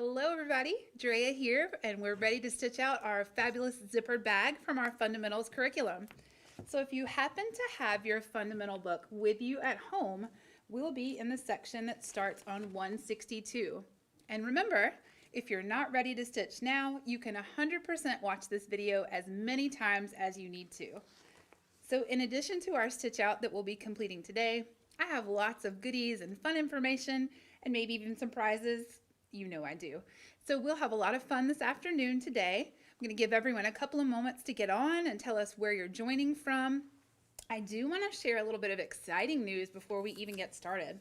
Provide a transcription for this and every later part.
Hello everybody, Drea here, and we're ready to stitch out our fabulous zippered bag from our fundamentals curriculum. So if you happen to have your fundamental book with you at home, we'll be in the section that starts on 162. And remember, if you're not ready to stitch now, you can 100% watch this video as many times as you need to. So in addition to our stitch out that we'll be completing today, I have lots of goodies and fun information and maybe even some prizes. You know I do. So we'll have a lot of fun this afternoon today. I'm going to give everyone a couple of moments to get on and tell us where you're joining from. I do want to share a little bit of exciting news before we even get started.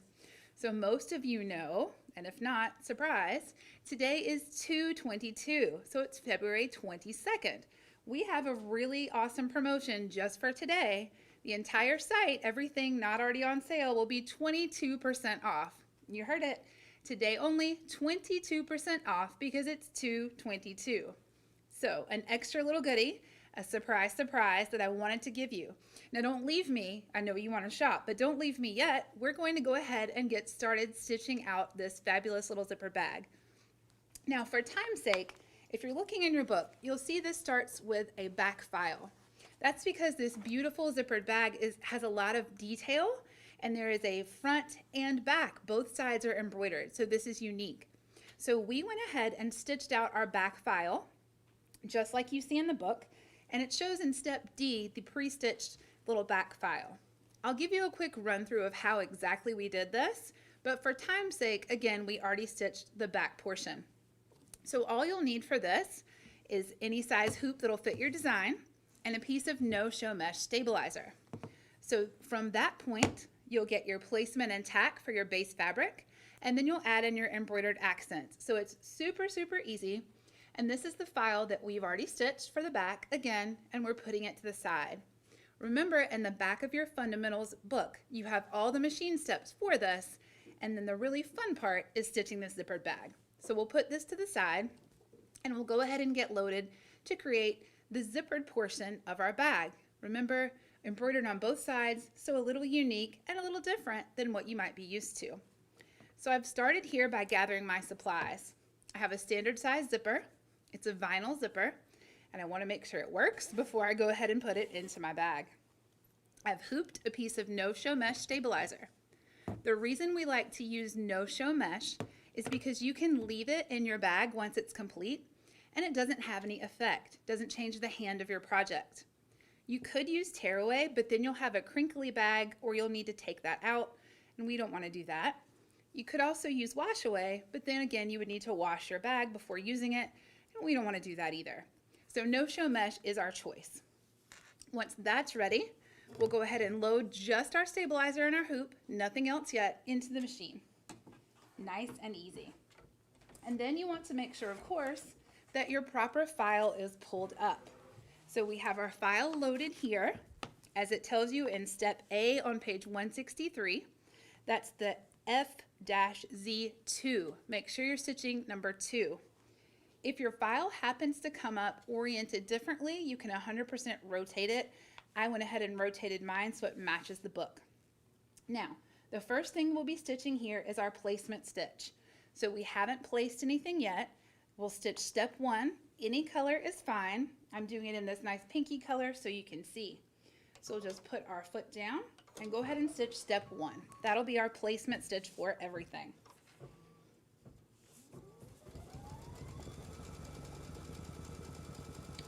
So most of you know, and if not, surprise, today is 2/22, so it's February 22nd. We have a really awesome promotion just for today. The entire site, everything not already on sale, will be 22% off. You heard it. Today only 22% off because it's 2/22. So an extra little goodie, a surprise that I wanted to give you. Now don't leave me, I know you want to shop, but don't leave me yet. We're going to go ahead and get started stitching out this fabulous little zipper bag. Now for time's sake, if you're looking in your book, you'll see this starts with a back file. That's because this beautiful zippered bag has a lot of detail, and there is a front and back. Both sides are embroidered, so this is unique. So we went ahead and stitched out our back file, just like you see in the book, and it shows in step D the pre-stitched little back file. I'll give you a quick run through of how exactly we did this, but for time's sake, again, we already stitched the back portion. So all you'll need for this is any size hoop that'll fit your design and a piece of no-show mesh stabilizer. So from that point, you'll get your placement and tack for your base fabric, and then you'll add in your embroidered accents. So it's super easy. And this is the file that we've already stitched for the back again, and we're putting it to the side. Remember, in the back of your fundamentals book, you have all the machine steps for this, and then the really fun part is stitching this zippered bag. So we'll put this to the side, and we'll go ahead and get loaded to create the zippered portion of our bag. Remember, embroidered on both sides, so a little unique and a little different than what you might be used to. So I've started here by gathering my supplies. I have a standard size zipper. It's a vinyl zipper, and I want to make sure it works before I go ahead and put it into my bag. I've hooped a piece of no-show mesh stabilizer. The reason we like to use no-show mesh is because you can leave it in your bag once it's complete, and it doesn't have any effect, doesn't change the hand of your project. You could use tearaway, but then you'll have a crinkly bag or you'll need to take that out, and we don't want to do that. You could also use wash away, but then again you would need to wash your bag before using it, and we don't want to do that either. So no-show mesh is our choice. Once that's ready, we'll go ahead and load just our stabilizer and our hoop, nothing else yet, into the machine. Nice and easy. And then you want to make sure, of course, that your proper file is pulled up. So we have our file loaded here, as it tells you in step A on page 163. That's the F-Z2. Make sure you're stitching number 2. If your file happens to come up oriented differently, you can 100% rotate it. I went ahead and rotated mine so it matches the book. Now, the first thing we'll be stitching here is our placement stitch. So we haven't placed anything yet. We'll stitch step 1. Any color is fine. I'm doing it in this nice pinky color so you can see. So we'll just put our foot down and go ahead and stitch step 1. That'll be our placement stitch for everything.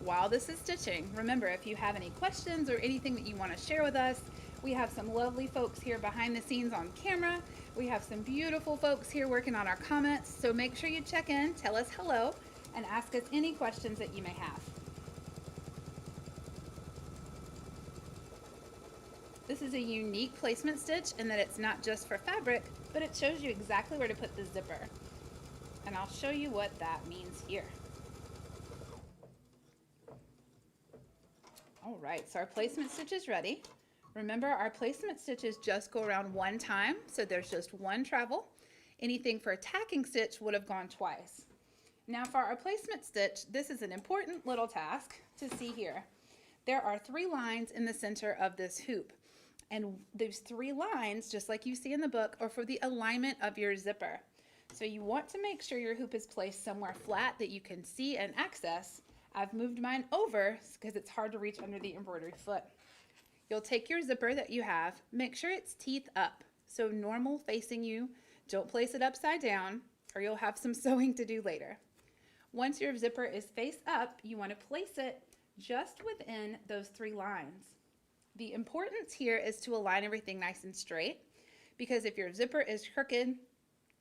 While this is stitching, remember, if you have any questions or anything that you want to share with us, we have some lovely folks here behind the scenes on camera. We have some beautiful folks here working on our comments, so make sure you check in, tell us hello, and ask us any questions that you may have. This is a unique placement stitch in that it's not just for fabric, but it shows you exactly where to put the zipper. And I'll show you what that means here. All right, so our placement stitch is ready. Remember, our placement stitches just go around one time, so there's just one travel. Anything for a tacking stitch would have gone twice. Now for our placement stitch, this is an important little task to see here. There are 3 lines in the center of this hoop, and those 3 lines, just like you see in the book, are for the alignment of your zipper. So you want to make sure your hoop is placed somewhere flat that you can see and access. I've moved mine over because it's hard to reach under the embroidery foot. You'll take your zipper that you have, make sure it's teeth up, so normal facing you. Don't place it upside down or you'll have some sewing to do later. Once your zipper is face up, you want to place it just within those 3 lines. The importance here is to align everything nice and straight, because if your zipper is crooked,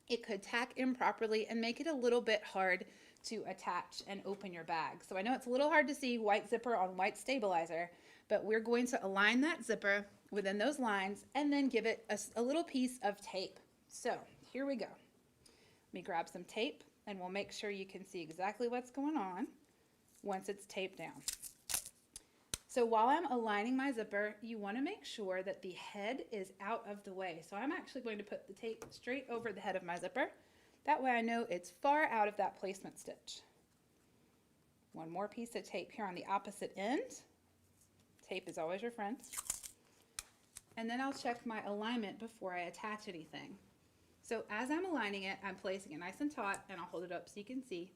it could tack improperly and make it a little bit hard to attach and open your bag. So I know it's a little hard to see white zipper on white stabilizer, but we're going to align that zipper within those lines and then give it a little piece of tape. So here we go. Let me grab some tape and we'll make sure you can see exactly what's going on once it's taped down. So while I'm aligning my zipper, you want to make sure that the head is out of the way. So I'm actually going to put the tape straight over the head of my zipper. That way I know it's far out of that placement stitch. One more piece of tape here on the opposite end. Tape is always your friend. And then I'll check my alignment before I attach anything. So as I'm aligning it, I'm placing it nice and taut, and I'll hold it up so you can see.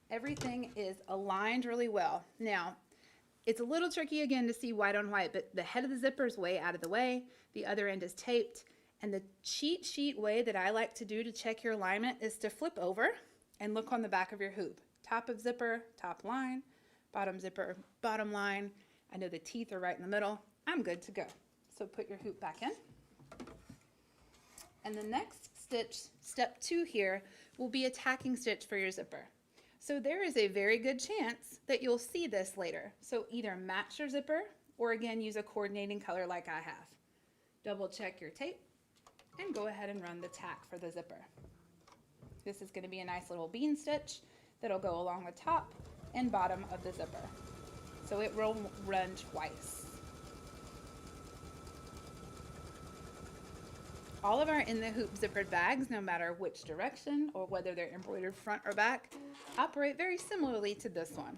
Everything is aligned really well. Now, it's a little tricky again to see white on white, but the head of the zipper is way out of the way. The other end is taped. And the cheat sheet way that I like to do to check your alignment is to flip over and look on the back of your hoop. Top of zipper, top line, bottom zipper, bottom line. I know the teeth are right in the middle. I'm good to go. So put your hoop back in. And the next stitch, step 2 here, will be a tacking stitch for your zipper. So there is a very good chance that you'll see this later. So either match your zipper or again use a coordinating color like I have. Double check your tape and go ahead and run the tack for the zipper. This is going to be a nice little bean stitch that'll go along the top and bottom of the zipper. So it will run twice. All of our in the hoop zippered bags, no matter which direction or whether they're embroidered front or back, operate very similarly to this one.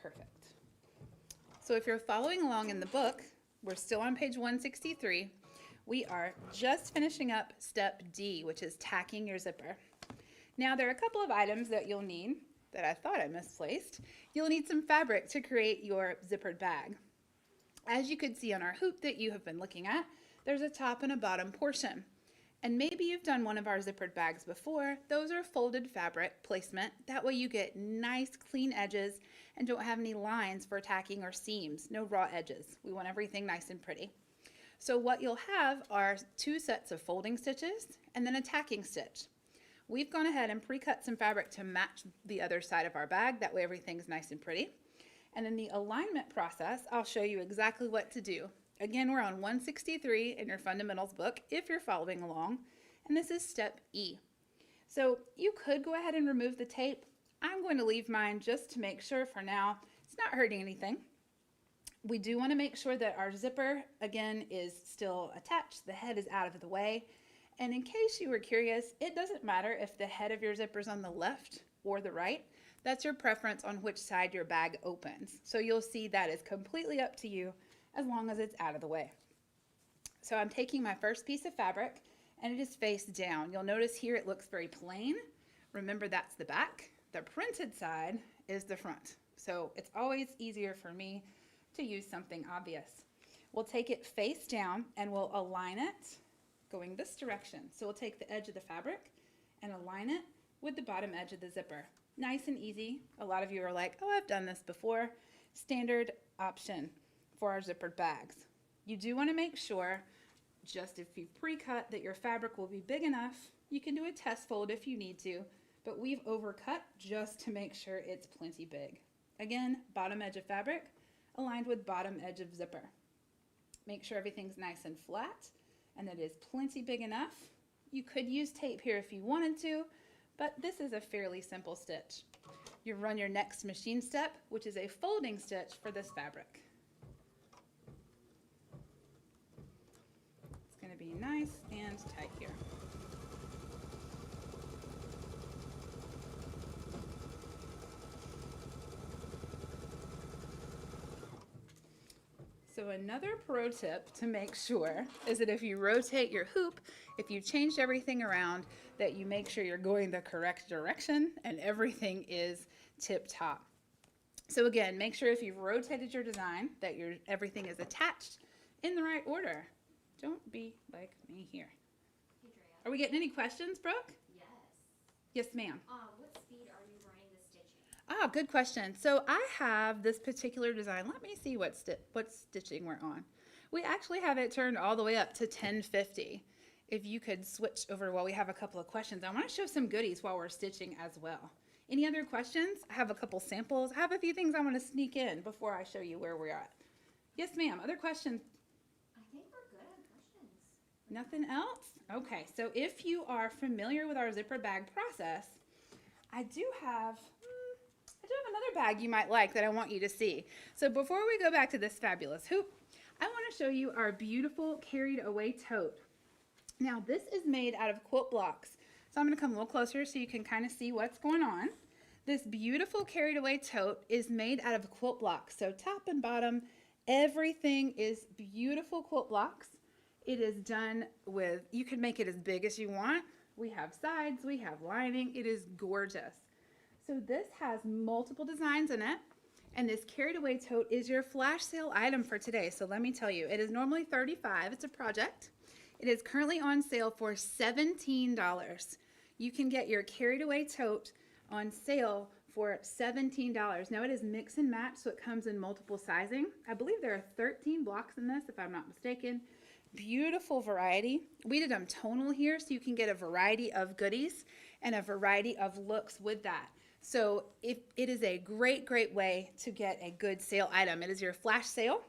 Perfect. So if you're following along in the book, we're still on page 163. We are just finishing up step D, which is tacking your zipper. Now there are a couple of items that you'll need that I thought I misplaced. You'll need some fabric to create your zippered bag. As you could see on our hoop that you have been looking at, there's a top and a bottom portion. And maybe you've done one of our zippered bags before. Those are folded fabric placement. That way you get nice clean edges and don't have any lines for tacking or seams. No raw edges. We want everything nice and pretty. So what you'll have are 2 sets of folding stitches and then a tacking stitch. We've gone ahead and pre-cut some fabric to match the other side of our bag. That way everything's nice and pretty. And in the alignment process, I'll show you exactly what to do. Again, we're on 163 in your fundamentals book if you're following along, and this is step E. So you could go ahead and remove the tape. I'm going to leave mine just to make sure for now. It's not hurting anything. We do want to make sure that our zipper, again, is still attached. The head is out of the way. And in case you were curious, it doesn't matter if the head of your zipper is on the left or the right. That's your preference on which side your bag opens. So you'll see that is completely up to you as long as it's out of the way. So I'm taking my first piece of fabric and it is face down. You'll notice here it looks very plain. Remember, that's the back. The printed side is the front. So it's always easier for me to use something obvious. We'll take it face down and we'll align it going this direction. So we'll take the edge of the fabric and align it with the bottom edge of the zipper. Nice and easy. A lot of you are like, oh, I've done this before. Standard option for our zippered bags. You do want to make sure, just if you've pre-cut, that your fabric will be big enough. You can do a test fold if you need to, but we've overcut just to make sure it's plenty big. Again, bottom edge of fabric aligned with bottom edge of zipper. Make sure everything's nice and flat and it is plenty big enough. You could use tape here if you wanted to, but this is a fairly simple stitch. You run your next machine step, which is a folding stitch for this fabric. It's going to be be nice and tight here. So another pro tip to make sure is that if you rotate your hoop, if you changed everything around, that you make sure you're going the correct direction and everything is tip top. So again, make sure if you've rotated your design that everything is attached in the right order. Don't be like me here. Hey, Drea. Are we getting any questions, Brooke? Yes. Yes, ma'am. What speed are you running the stitching? Ah, good question. So I have this particular design. Let me see what stitching we're on. We actually have it turned all the way up to 1050. If you could switch over while we have a couple of questions. I want to show some goodies while we're stitching as well. Any other questions? I have a couple samples. I have a few things I want to sneak in before I show you where we're at. Yes, ma'am. Other questions? I think we're good on questions. Nothing else? Okay, so if you are familiar with our zipper bag process, I do have another bag you might like that I want you to see. So before we go back to this fabulous hoop, I want to show you our beautiful carried away tote. Now this is made out of quilt blocks. So I'm going to come a little closer so you can kind of see what's going on. This beautiful carried away tote is made out of quilt blocks. So top and bottom, everything is beautiful quilt blocks. It is done with, you can make it as big as you want. We have sides, we have lining. It is gorgeous. So this has multiple designs in it. And this carried away tote is your flash sale item for today. So let me tell you, it is normally $35. It's a project. It is currently on sale for $17. You can get your carried away tote on sale for $17. Now it is mix and match, so it comes in multiple sizing. I believe there are 13 blocks in this, if I'm not mistaken. Beautiful variety. We did them tonal here, so you can get a variety of goodies and a variety of looks with that. So it is a great, great way to get a good sale item. It is your flash sale.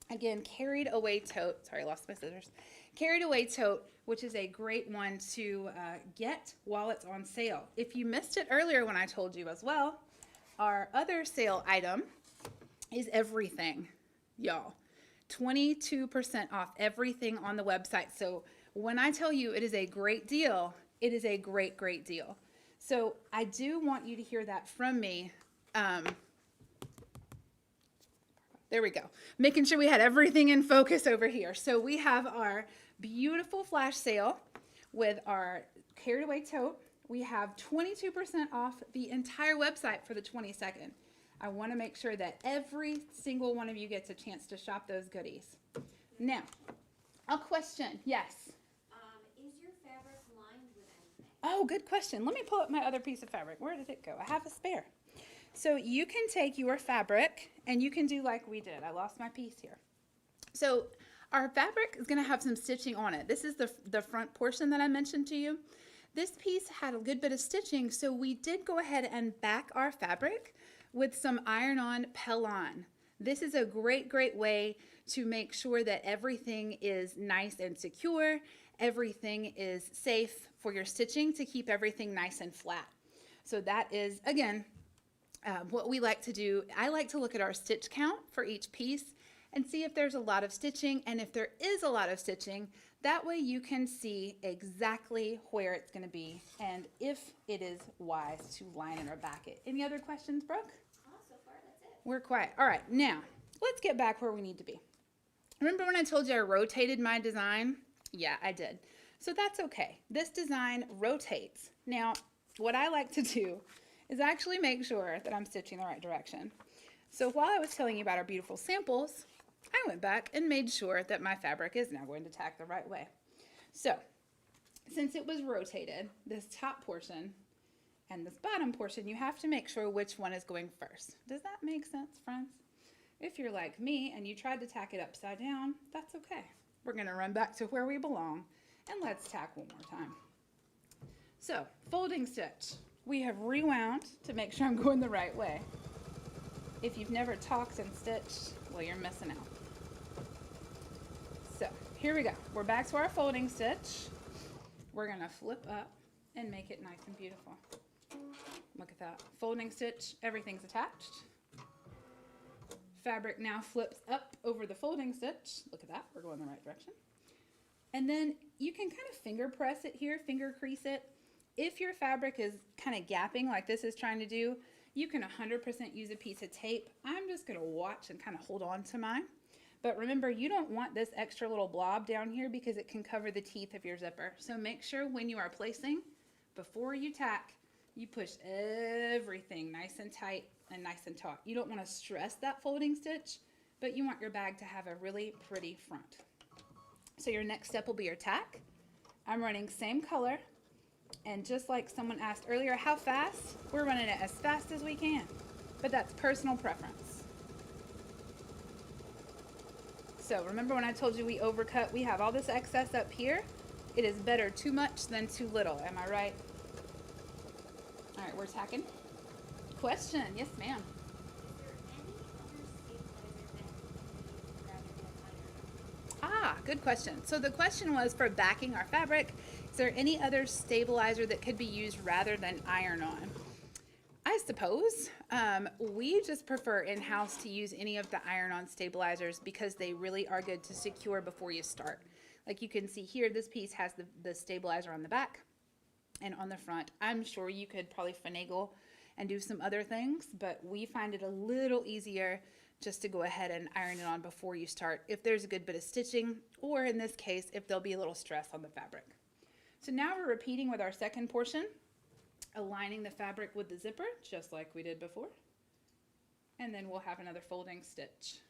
Again, carried away tote. Sorry, I lost my scissors. Carried away tote, which is a great one to get while it's on sale. If you missed it earlier when I told you as well, our other sale item is everything, y'all. 22% off everything on the website. So when I tell you it is a great deal, it is a great, great deal. So I do want you to hear that from me. There we go. Making sure we had everything in focus over here. So we have our beautiful flash sale with our carried away tote. We have 22% off the entire website for the 22nd. I want to make sure that every single one of you gets a chance to shop those goodies. Now, a question. Yes. Is your fabric lined with anything? Oh, good question. Let me pull up my other piece of fabric. Where did it go? I have a spare. So you can take your fabric and you can do like we did. I lost my piece here. So our fabric is going to have some stitching on it. This is the front portion that I mentioned to you. This piece had a good bit of stitching, so we did go ahead and back our fabric with some iron-on Pellon. This is a great, great way to make sure that everything is nice and secure. Everything is safe for your stitching to keep everything nice and flat. So that is, again, what we like to do. I like to look at our stitch count for each piece and see if there's a lot of stitching, and if there is a lot of stitching, that way you can see exactly where it's going to be and if it is wise to line it or back it. Any other questions, Brooke? So far that's it. We're quiet. All right, now let's get back where we need to be. Remember when I told you I rotated my design? Yeah, I did. So that's okay. This design rotates. Now, what I like to do is actually make sure that I'm stitching the right direction. So while I was telling you about our beautiful samples, I went back and made sure that my fabric is now going to tack the right way. So since it was rotated, this top portion and this bottom portion, you have to make sure which one is going first. Does that make sense, friends? If you're like me and you tried to tack it upside down, that's okay. We're going to run back to where we belong and let's tack one more time. So folding stitch. We have rewound to make sure I'm going the right way. If you've never talked and stitched, well, you're missing out. So here we go. We're back to our folding stitch. We're going to flip up and make it nice and beautiful. Look at that. Folding stitch, everything's attached. Fabric now flips up over the folding stitch. Look at that. We're going the right direction. And then you can kind of finger press it here, finger crease it. If your fabric is kind of gapping like this is trying to do, you can 100% use a piece of tape. I'm just going to watch and kind of hold on to mine. But remember, you don't want this extra little blob down here because it can cover the teeth of your zipper. So make sure when you are placing, before you tack, you push everything nice and tight and nice and taut. You don't want to stress that folding stitch, but you want your bag to have a really pretty front. So your next step will be your tack. I'm running same color. And just like someone asked earlier, how fast? We're running it as fast as we can. But that's personal preference. So remember when I told you we overcut, we have all this excess up here. It is better too much than too little. Am I right? All right, we're tacking. Question. Yes, ma'am. Is there any other stabilizer that you use rather than iron? Ah, good question. So the question was for backing our fabric, is there any other stabilizer that could be used rather than iron-on? I suppose. We just prefer in-house to use any of the iron-on stabilizers because they really are good to secure before you start. Like you can see here, this piece has the stabilizer on the back and on the front. I'm sure you could probably finagle and do some other things, but we find it a little easier just to go ahead and iron it on before you start if there's a good bit of stitching, or in this case, if there'll be a little stress on the fabric. So now we're repeating with our second portion, aligning the fabric with the zipper, just like we did before. And then we'll have another folding stitch.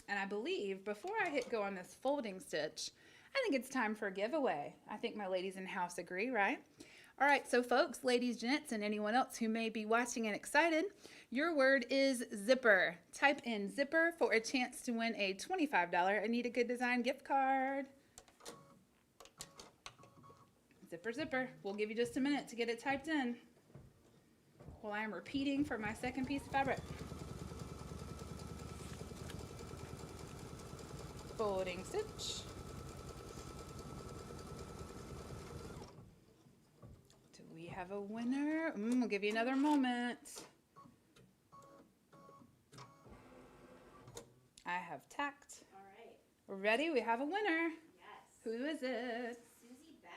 And I believe before I hit go on this folding stitch, I think it's time for a giveaway. I think my ladies in house agree, right? All right, so folks, ladies, gents, and anyone else who may be watching and excited, your word is zipper. Type in zipper for a chance to win a $25 Anita Good Design gift card. Zipper, zipper. We'll give you just a minute to get it typed in while I am repeating for my second piece of fabric. Folding stitch. Do we have a winner? We'll give you another moment. I have tacked. All right. We're ready. We have a winner. Yes. Who is it? Susie Beck.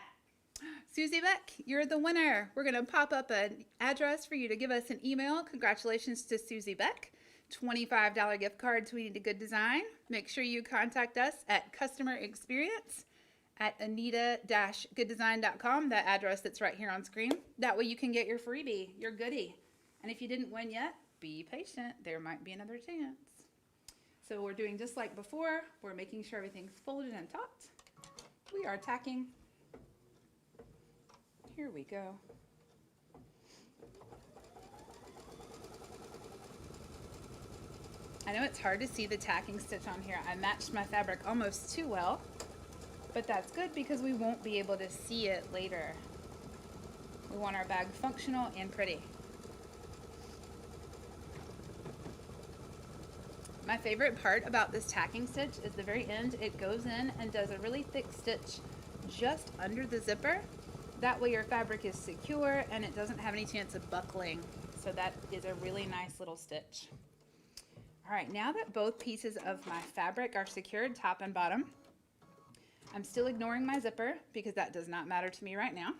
Susie Beck, you're the winner. We're going to pop up an address for you to give us an email. Congratulations to Susie Beck. $25 gift card to Anita Good Design. Make sure you contact us at customer experience at anita-gooddesign.com, that address that's right here on screen. That way you can get your freebie, your goodie. And if you didn't win yet, be patient. There might be another chance. So we're doing just like before. We're making sure everything's folded and taut. We are tacking. Here we go. I know it's hard to see the tacking stitch on here. I matched my fabric almost too well, but that's good because we won't be able to see it later. We want our bag functional and pretty. My favorite part about this tacking stitch is the very end. It goes in and does a really thick stitch just under the zipper. That way your fabric is secure and it doesn't have any chance of buckling. So that is a really nice little stitch. All right, now that both pieces of my fabric are secured, top and bottom, I'm still ignoring my zipper because that does not matter to me right now.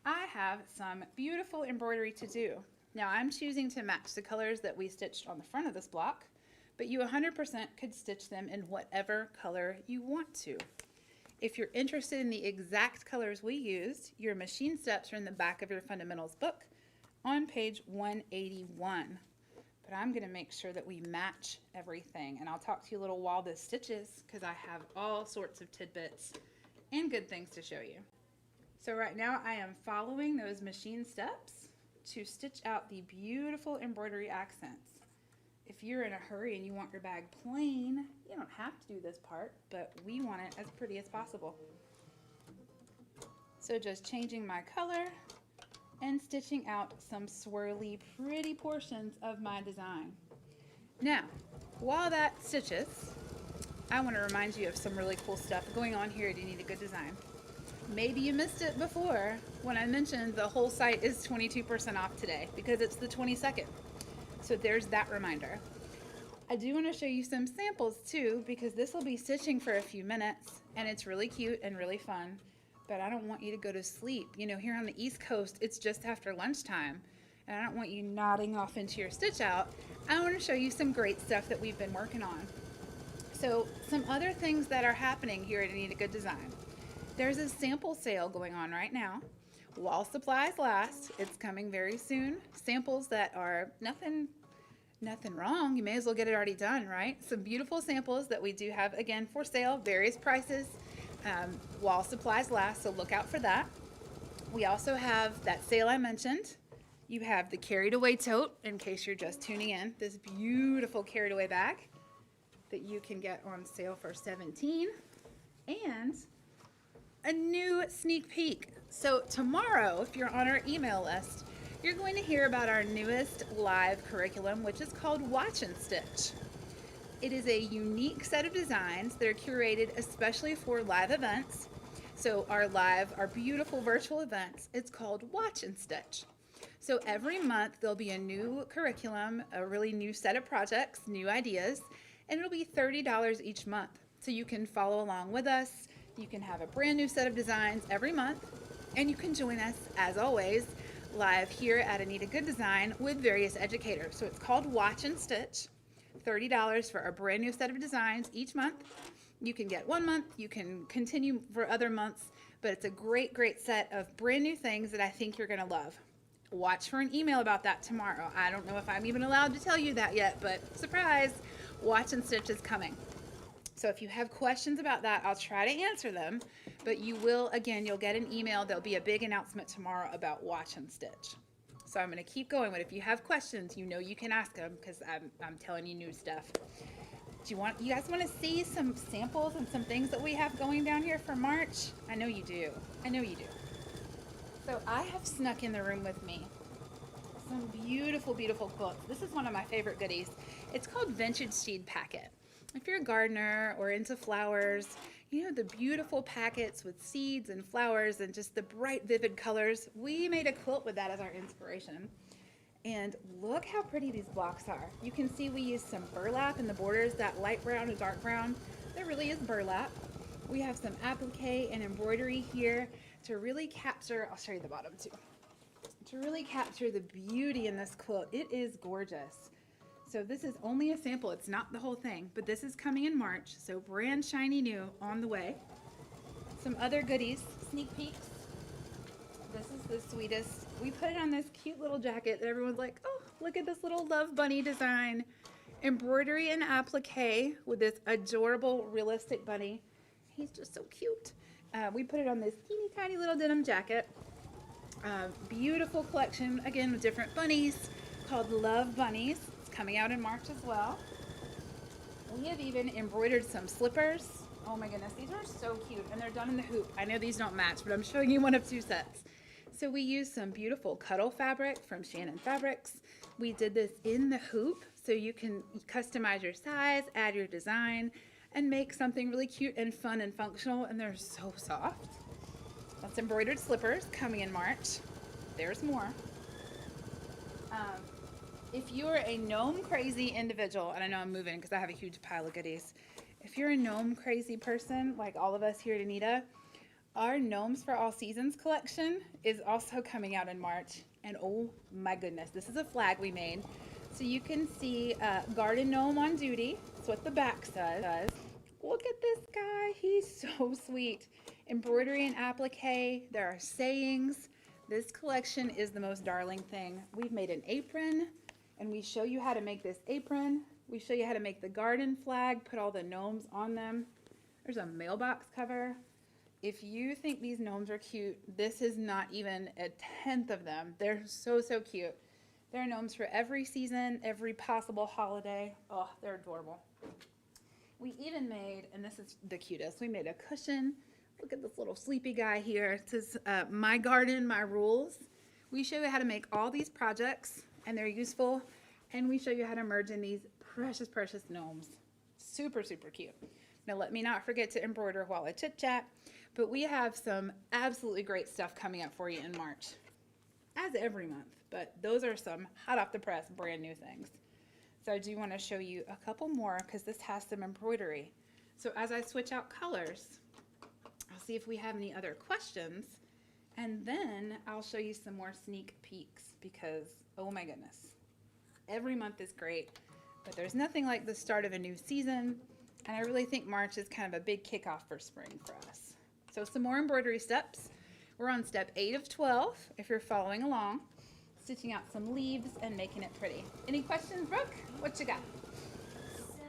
I have some beautiful embroidery to do. Now I'm choosing to match the colors that we stitched on the front of this block, but you 100% could stitch them in whatever color you want to. If you're interested in the exact colors we used, your machine steps are in the back of your fundamentals book on page 181. But I'm going to make sure that we match everything, and I'll talk to you a little while this stitches because I have all sorts of tidbits and good things to show you. So right now I am following those machine steps to stitch out the beautiful embroidery accents. If you're in a hurry and you want your bag plain, you don't have to do this part, but we want it as pretty as possible. So just changing my color and stitching out some swirly, pretty portions of my design. Now, while that stitches, I want to remind you of some really cool stuff going on here at Anita Good Design. Maybe you missed it before when I mentioned the whole site is 22% off today because it's the 22nd. So there's that reminder. I do want to show you some samples too, because this will be stitching for a few minutes and it's really cute and really fun, but I don't want you to go to sleep. You know, here on the East Coast, it's just after lunchtime and I don't want you nodding off into your stitch out. I want to show you some great stuff that we've been working on. So some other things that are happening here at Anita Good Design. There's a sample sale going on right now. While supplies last, it's coming very soon. Samples that are nothing wrong. You may as well get it already done, right? Some beautiful samples that we do have again for sale, various prices, while supplies last, so look out for that. We also have that sale I mentioned. You have the Carried Away Tote, in case you're just tuning in, this beautiful Carried Away bag that you can get on sale for $17, and a new sneak peek. So tomorrow, if you're on our email list, you're going to hear about our newest live curriculum, which is called Watch and Stitch. It is a unique set of designs that are curated especially for live events. So our beautiful virtual events, it's called Watch and Stitch. So every month there'll be a new curriculum, a really new set of projects, new ideas, and it'll be $30 each month. So you can follow along with us. You can have a brand new set of designs every month, and you can join us, as always, live here at Anita Good Design with various educators. So it's called Watch and Stitch, $30 for a brand new set of designs each month. You can get 1 month, you can continue for other months, but it's a great, great set of brand new things that I think you're gonna love. Watch for an email about that tomorrow. I don't know if I'm even allowed to tell you that yet, but surprise, Watch and Stitch is coming. So if you have questions about that, I'll try to answer them, but you will, again, you'll get an email. There'll be a big announcement tomorrow about Watch and Stitch. So I'm going to keep going, but if you have questions, you know you can ask them because I'm telling you new stuff. You guys want to see some samples and some things that we have going down here for March? I know you do. I know you do. So I have snuck in the room with me some beautiful, beautiful quilts. This is one of my favorite goodies. It's called Vintage Seed Packet. If you're a gardener or into flowers, you know the beautiful packets with seeds and flowers and just the bright, vivid colors. We made a quilt with that as our inspiration. And look how pretty these blocks are. You can see we used some burlap in the borders, that light brown and dark brown. There really is burlap. We have some applique and embroidery here to really capture, I'll show you the bottom too, to really capture the beauty in this quilt. It is gorgeous. So this is only a sample, it's not the whole thing, but this is coming in March, so brand shiny new on the way. Some other goodies, sneak peeks. This is the sweetest. We put it on this cute little jacket that everyone's like, oh, look at this little love bunny design. Embroidery and applique with this adorable realistic bunny. He's just so cute. We put it on this teeny tiny little denim jacket. Beautiful collection, again, with different bunnies called Love Bunnies. Coming out in March as well. We have even embroidered some slippers. Oh my goodness, these are so cute, and they're done in the hoop. I know these don't match, but I'm showing you one of two sets. So we used some beautiful cuddle fabric from Shannon Fabrics. We did this in the hoop, so you can customize your size, add your design, and make something really cute and fun and functional, and they're so soft. That's embroidered slippers coming in March. There's more. If you're a gnome crazy individual, and I know I'm moving because I have a huge pile of goodies. If you're a gnome crazy person, like all of us here at Anita, our Gnomes for All Seasons collection is also coming out in March. And oh my goodness, this is a flag we made. So you can see Garden Gnome on duty. That's what the back says. Look at this guy, he's so sweet. Embroidery and applique, there are sayings. This collection is the most darling thing. We've made an apron. And we show you how to make this apron. We show you how to make the garden flag, put all the gnomes on them. There's a mailbox cover. If you think these gnomes are cute, this is not even a tenth of them. They're so, so cute. There are gnomes for every season, every possible holiday. Oh, they're adorable. We even made, and this is the cutest, we made a cushion. Look at this little sleepy guy here. It says, my garden, my rules. We show you how to make all these projects, and they're useful, and we show you how to merge in these precious, precious gnomes. Super, super cute. Now let me not forget to embroider while I chit chat, but we have some absolutely great stuff coming up for you in March, as every month, but those are some hot off the press, brand new things. So I do want to show you a couple more because this has some embroidery. So as I switch out colors, I'll see if we have any other questions, and then I'll show you some more sneak peeks because, oh my goodness, every month is great, but there's nothing like the start of a new season, and I really think March is kind of a big kickoff for spring for us. So some more embroidery steps. We're on step 8 of 12 if you're following along, stitching out some leaves and making it pretty. Any questions, Brooke? What you got? We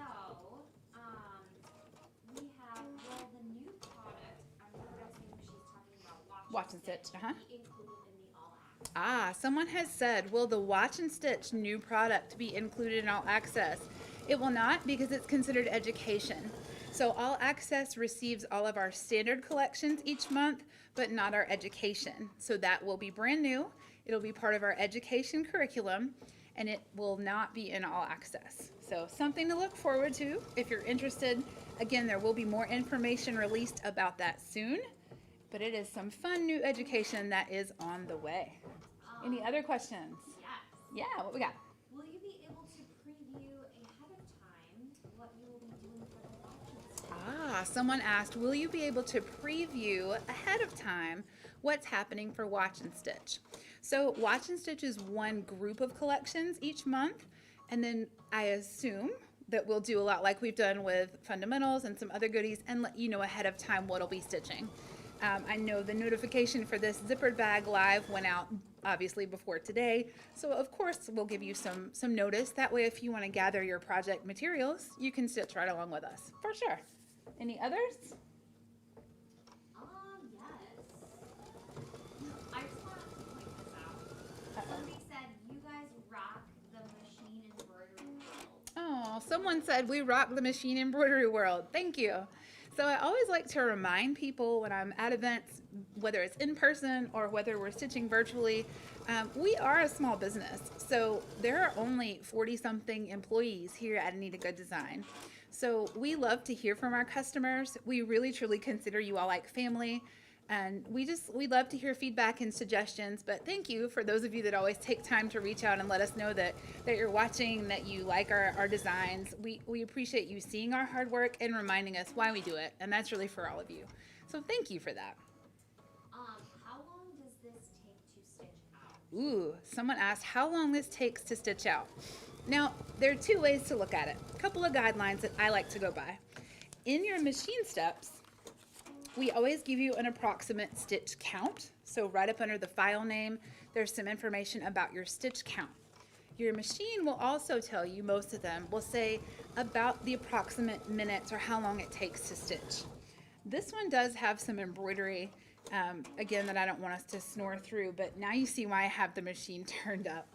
have, well, the new product, I'm guessing she's talking about Watch and stitch, be included in the all access. Ah, someone has said, will the Watch and Stitch new product be included in All Access? It will not because it's considered education. So All Access receives all of our standard collections each month, but not our education. So that will be brand new. It'll be part of our education curriculum, and it will not be in All Access. So something to look forward to if you're interested. Again, there will be more information released about that soon, but it is some fun new education that is on the way. Any other questions? Yes. Yeah, what we got? Will you be able to preview ahead of time what you will be doing for the watches? Ah, someone asked, will you be able to preview ahead of time what's happening for Watch and Stitch? So Watch and Stitch is one group of collections each month, and then I assume that we'll do a lot like we've done with fundamentals and some other goodies and let you know ahead of time what'll be stitching. I know the notification for this Zippered Bag live went out obviously before today, so of course we'll give you some notice. That way if you want to gather your project materials, you can stitch right along with us, for sure. Any others? Yes. I just want to point this out. Somebody said you guys rock the machine embroidery world. Oh, someone said we rock the machine embroidery world. Thank you. So I always like to remind people when I'm at events, whether it's in person or whether we're stitching virtually, we are a small business. So there are only 40-something employees here at Anita Good Design. So we love to hear from our customers. We really truly consider you all like family. And we love to hear feedback and suggestions, but thank you for those of you that always take time to reach out and let us know that you're watching, that you like our designs. We appreciate you seeing our hard work and reminding us why we do it, and that's really for all of you. So thank you for that. How long does this take to stitch out? Ooh, someone asked how long this takes to stitch out. Now, there are two ways to look at it. A couple of guidelines that I like to go by. In your machine steps, we always give you an approximate stitch count. So right up under the file name, there's some information about your stitch count. Your machine will also tell you, most of them will say about the approximate minutes or how long it takes to stitch. This one does have some embroidery, again, that I don't want us to snore through, but now you see why I have the machine turned up.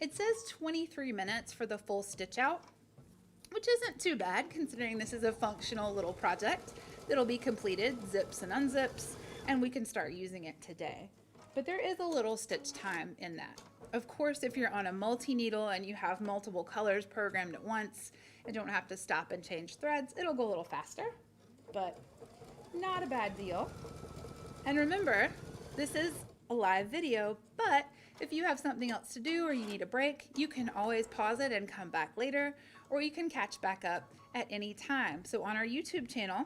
It says 23 minutes for the full stitch out, which isn't too bad considering this is a functional little project that'll be completed, zips and unzips, and we can start using it today. But there is a little stitch time in that. Of course, if you're on a multi-needle and you have multiple colors programmed at once and don't have to stop and change threads, it'll go a little faster, but not a bad deal. And remember, this is a live video, but if you have something else to do or you need a break, you can always pause it and come back later, or you can catch back up at any time. So on our YouTube channel,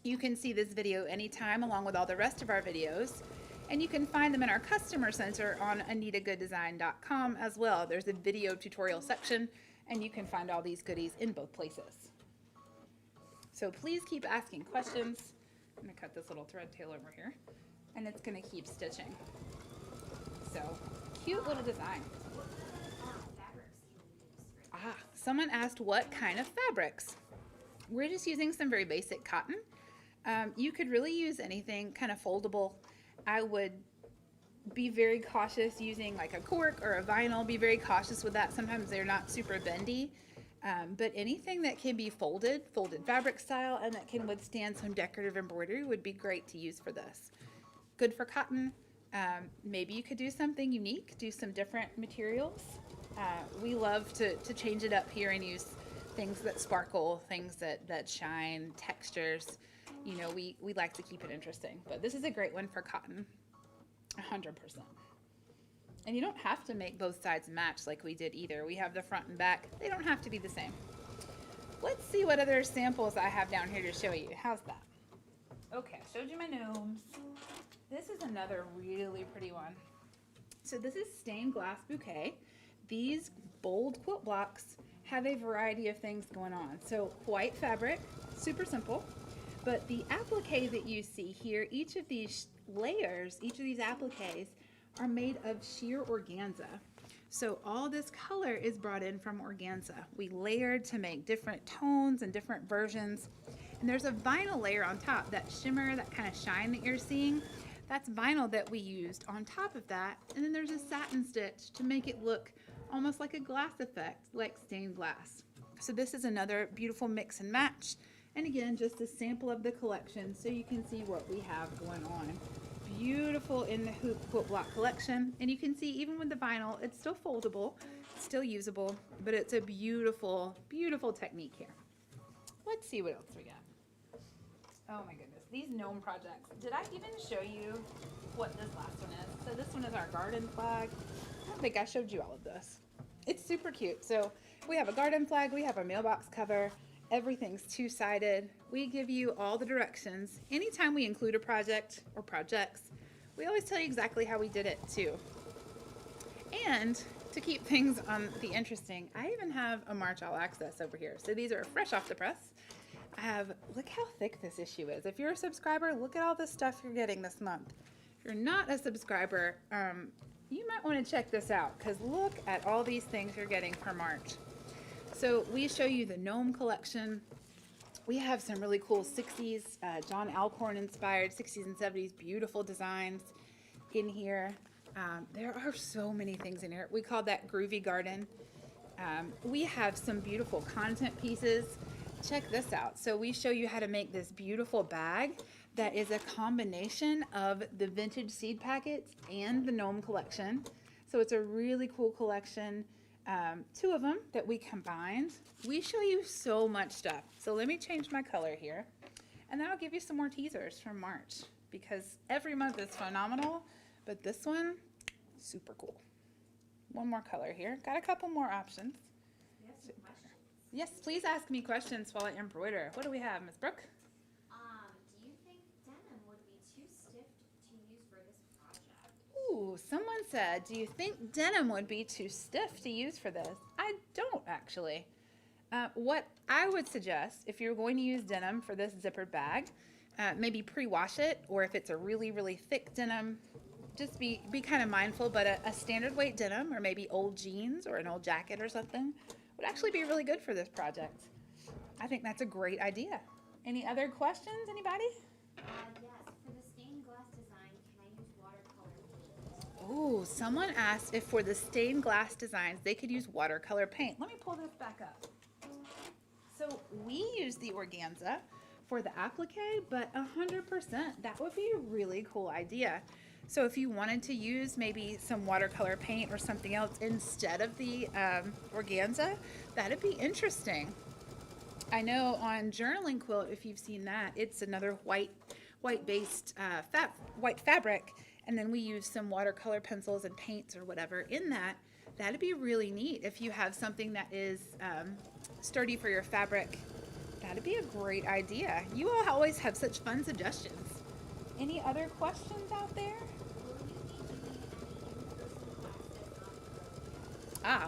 you can see this video anytime along with all the rest of our videos, and you can find them in our customer center on anitagoodesign.com as well. There's a video tutorial section, and you can find all these goodies in both places. So please keep asking questions. I'm gonna cut this little thread tail over here, and it's gonna keep stitching. So cute little design. What kind of fabrics can you use right now? Someone asked what kind of fabrics. We're just using some very basic cotton. You could really use anything kind of foldable. I would be very cautious using like a cork or a vinyl. Be very cautious with that. Sometimes they're not super bendy. But anything that can be folded fabric style, and that can withstand some decorative embroidery would be great to use for this. Good for cotton. Maybe you could do something unique, do some different materials. We love to change it up here and use things that sparkle, things that shine, textures. You know, we like to keep it interesting, but this is a great one for cotton, 100%. And you don't have to make both sides match like we did either. We have the front and back. They don't have to be the same. Let's see what other samples I have down here to show you. How's that? Okay, I showed you my gnomes. This is another really pretty one. So this is stained glass bouquet. These bold quilt blocks have a variety of things going on. So white fabric, super simple, but the applique that you see here, each of these layers, each of these appliques are made of sheer organza. So all this color is brought in from organza. We layered to make different tones and different versions. And there's a vinyl layer on top, that shimmer, that kind of shine that you're seeing. That's vinyl that we used on top of that. And then there's a satin stitch to make it look almost like a glass effect, like stained glass. So this is another beautiful mix and match. And again, just a sample of the collection so you can see what we have going on. Beautiful in the hoop quilt block collection. And you can see even with the vinyl, it's still foldable, it's still usable, but it's a beautiful, beautiful technique here. Let's see what else we got. Oh my goodness, these gnome projects. Did I even show you what this last one is? So this one is our garden flag. I don't think I showed you all of this. It's super cute. So we have a garden flag, we have a mailbox cover, everything's two-sided. We give you all the directions. Anytime we include a project or projects, we always tell you exactly how we did it too. And to keep things on the interesting, I even have a March All Access over here. So these are fresh off the press. I have, look how thick this issue is. If you're a subscriber, look at all the stuff you're getting this month. If you're not a subscriber, you might want to check this out because look at all these things you're getting for March. So we show you the gnome collection. We have some really cool 60s, John Alcorn inspired 60s and 70s beautiful designs in here. There are so many things in here. We call that Groovy Garden. We have some beautiful content pieces. Check this out. So we show you how to make this beautiful bag that is a combination of the vintage seed packets and the gnome collection. So it's a really cool collection. Two of them that we combined. We show you so much stuff. So let me change my color here. And then I'll give you some more teasers from March because every month is phenomenal, but this one, super cool. One more color here. Got a couple more options. Yes, please ask me questions while I embroider. What do we have, Miss Brooke? Do you think denim would be too stiff to use for this project? Ooh, someone said, do you think denim would be too stiff to use for this? I don't actually. What I would suggest, if you're going to use denim for this zippered bag, maybe pre-wash it, or if it's a really, really thick denim, just be kind of mindful, but a standard weight denim, or maybe old jeans or an old jacket or something, would actually be really good for this project. I think that's a great idea. Any other questions, anybody? Yes. For the stained glass design, can I use watercolor paint? Oh, someone asked if for the stained glass designs they could use watercolor paint. Let me pull this back up. So we use the organza for the applique, but 100%, that would be a really cool idea. So if you wanted to use maybe some watercolor paint or something else instead of the organza, that'd be interesting. I know on Journaling Quilt, if you've seen that, it's another white-based white fabric, and then we use some watercolor pencils and paints or whatever in that. That'd be really neat if you have something that is sturdy for your fabric. That'd be a great idea. You all always have such fun suggestions. Any other questions out there?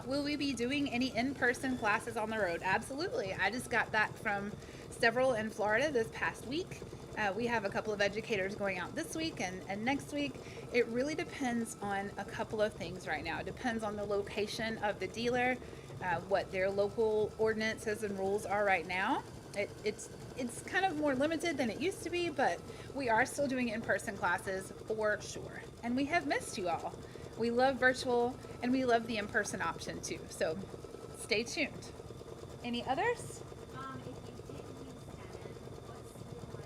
Will we be doing any in-person classes on the road? Absolutely. I just got back from several in Florida this past week. We have a couple of educators going out this week and next week. It really depends on a couple of things right now. It depends on the location of the dealer, what their local ordinances and rules are right now. It's kind of more limited than it used to be, but we are still doing in-person classes for sure. And we have missed you all. We love virtual and we love the in-person option too. So stay tuned. Any others? If you did use denim, what stabilizer would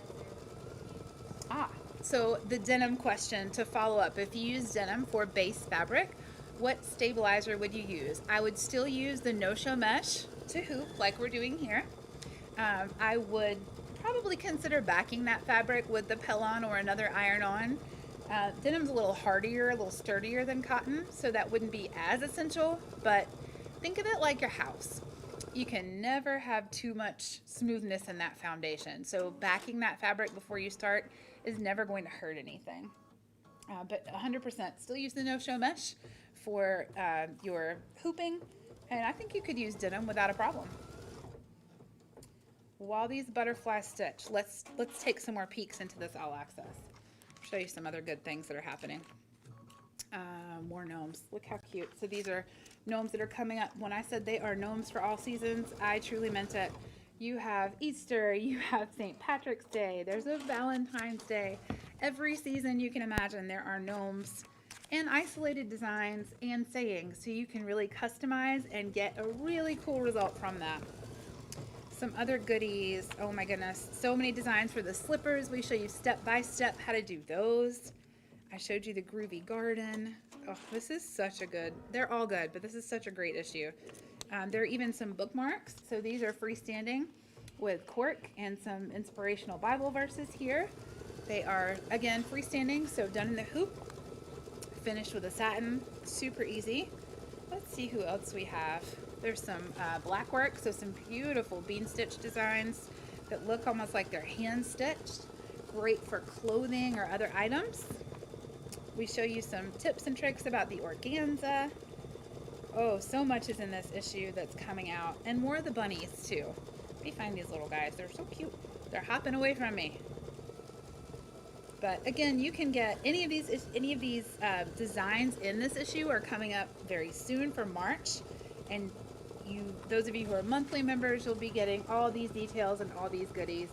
you use? So the denim question to follow up. If you use denim for base fabric, what stabilizer would you use? I would still use the no-show mesh to hoop like we're doing here. I would probably consider backing that fabric with the Pellon or another iron-on Denim's a little hardier, a little sturdier than cotton, so that wouldn't be as essential, but think of it like your house. You can never have too much smoothness in that foundation, so backing that fabric before you start is never going to hurt anything. But 100% still use the no-show mesh for your hooping, and I think you could use denim without a problem. While these butterflies stitch, let's take some more peeks into this all access. Show you some other good things that are happening. More gnomes. Look how cute. So these are gnomes that are coming up. When I said they are gnomes for all seasons, I truly meant it. You have Easter, you have St. Patrick's Day, there's a Valentine's Day. Every season you can imagine there are gnomes and isolated designs and sayings, so you can really customize and get a really cool result from that. Some other goodies. Oh my goodness, so many designs for the slippers. We show you step by step how to do those. I showed you the groovy garden. Oh, this is such a good, they're all good, but this is such a great issue. There are even some bookmarks. So these are freestanding with cork and some inspirational Bible verses here. They are, again, freestanding, so done in the hoop, finished with a satin, super easy. Let's see who else we have. There's some black work, so some beautiful bean stitch designs that look almost like they're hand stitched. Great for clothing or other items. We show you some tips and tricks about the organza. Oh, so much is in this issue that's coming out, and more of the bunnies too. Let me find these little guys. They're so cute. They're hopping away from me. But again, you can get any of these designs in this issue are coming up very soon for March, and those of you who are monthly members, you'll be getting all these details and all these goodies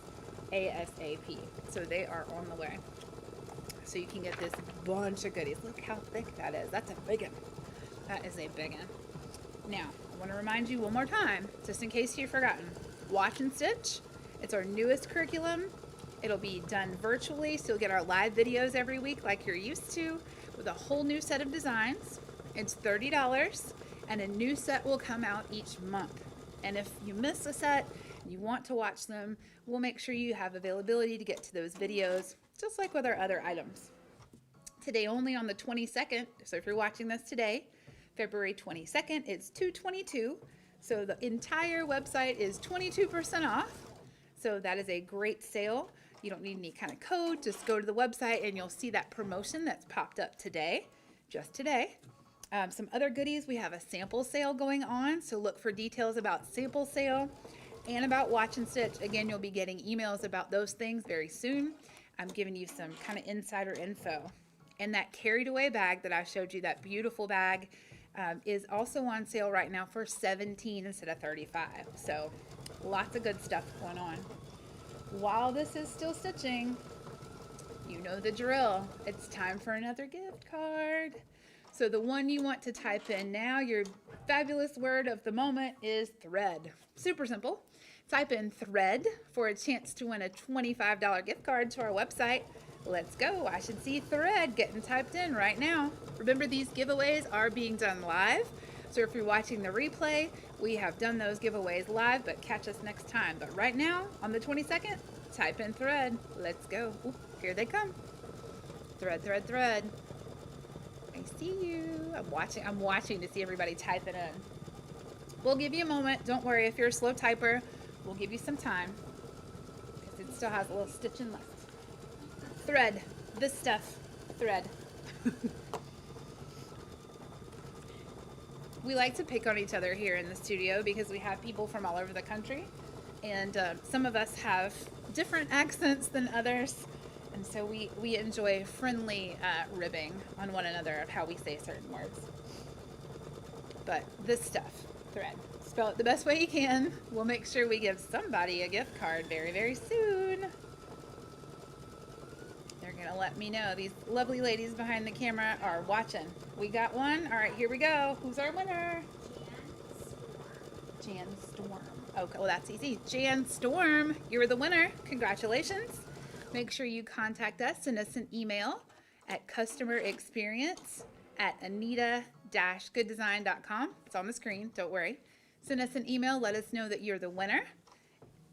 ASAP. So they are on the way. So you can get this bunch of goodies. Look how thick that is. That's a big one. That is a big one. Now, I want to remind you one more time, just in case you've forgotten, Watch and Stitch. It's our newest curriculum. It'll be done virtually, so you'll get our live videos every week like you're used to, with a whole new set of designs. It's $30, and a new set will come out each month. And if you miss a set and you want to watch them, we'll make sure you have availability to get to those videos, just like with our other items. Today only on the 22nd, so if you're watching this today, February 22nd, it's $222. So the entire website is 22% off. So that is a great sale. You don't need any kind of code. Just go to the website and you'll see that promotion that's popped up today, just today. Some other goodies, we have a sample sale going on. So look for details about sample sale and about Watch and Stitch. Again, you'll be getting emails about those things very soon. I'm giving you some kind of insider info. And that carried away bag that I showed you, that beautiful bag, is also on sale right now for $17 instead of $35. So lots of good stuff going on. While this is still stitching, you know the drill. It's time for another gift card. So the one you want to type in now, your fabulous word of the moment is thread. Super simple. Type in thread for a chance to win a $25 gift card to our website. Let's go. I should see thread getting typed in right now. Remember, these giveaways are being done live. So if you're watching the replay, we have done those giveaways live, but catch us next time. But right now, on the 22nd, type in thread. Let's go. Ooh, here they come. Thread, thread, thread. I see you. I'm watching to see everybody type it in. We'll give you a moment. Don't worry, if you're a slow typer, we'll give you some time because it still has a little stitching left. Thread. This stuff. Thread. We like to pick on each other here in the studio because we have people from all over the country, and some of us have different accents than others, and so we enjoy friendly ribbing on one another of how we say certain words. But this stuff, thread. Spell it the best way you can. We'll make sure we give somebody a gift card very, very soon. They're gonna let me know. These lovely ladies behind the camera are watching. We got one. All right, here we go. Who's our winner? Jan Storm. Okay, well that's easy. Jan Storm, you're the winner. Congratulations. Make sure you contact us. Send us an email at customerexperience@anita-gooddesign.com. It's on the screen. Don't worry. Send us an email. Let us know that you're the winner